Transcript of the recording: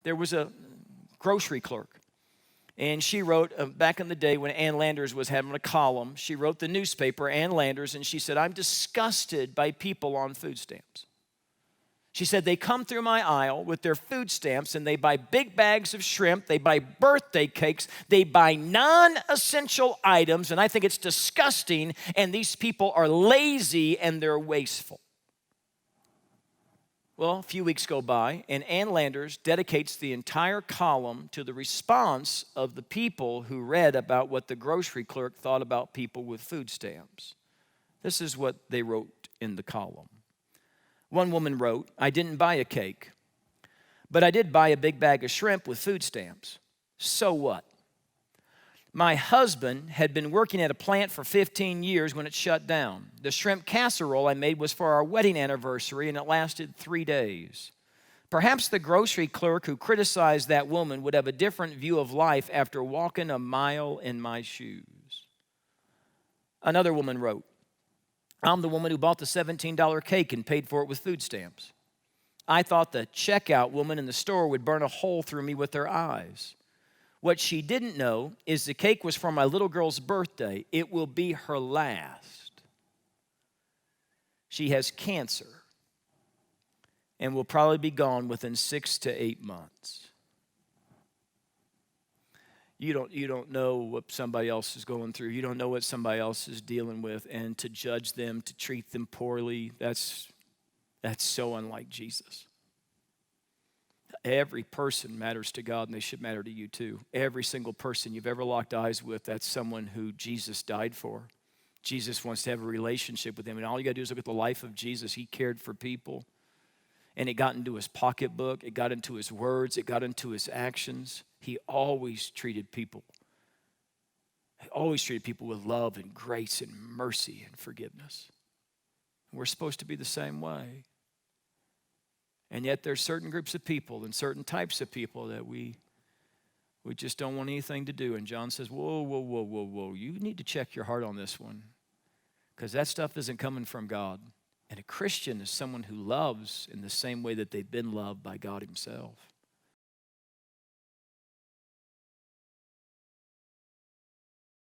There was a grocery clerk, and she wrote, back in the day when Ann Landers was having a column, she wrote the newspaper, Ann Landers, and she said, I'm disgusted by people on food stamps. She said, they come through my aisle with their food stamps and they buy big bags of shrimp, they buy birthday cakes, they buy non-essential items, and I think it's disgusting, and these people are lazy and they're wasteful. Well, a few weeks go by, and Ann Landers dedicates the entire column to the response of the people who read about what the grocery clerk thought about people with food stamps. This is what they wrote in the column. One woman wrote, I didn't buy a cake, but I did buy a big bag of shrimp with food stamps. So what? My husband had been working at a plant for 15 years when it shut down. The shrimp casserole I made was for our wedding anniversary, and it lasted 3 days. Perhaps the grocery clerk who criticized that woman would have a different view of life after walking a mile in my shoes. Another woman wrote, I'm the woman who bought the $17 cake and paid for it with food stamps. I thought the checkout woman in the store would burn a hole through me with her eyes. What she didn't know is the cake was for my little girl's birthday. It will be her last. She has cancer and will probably be gone within 6 to 8 months. You don't know what somebody else is going through. You don't know what somebody else is dealing with. And to judge them, to treat them poorly, that's so unlike Jesus. Every person matters to God, and they should matter to you too. Every single person you've ever locked eyes with, that's someone who Jesus died for. Jesus wants to have a relationship with him. And all you got to do is look at the life of Jesus. He cared for people. And it got into his pocketbook. It got into his words. It got into his actions. He always treated people. He always treated people with love and grace and mercy and forgiveness. And we're supposed to be the same way. And yet there's certain groups of people and certain types of people that we just don't want anything to do. And John says, whoa. You need to check your heart on this one, because that stuff isn't coming from God. And a Christian is someone who loves in the same way that they've been loved by God himself.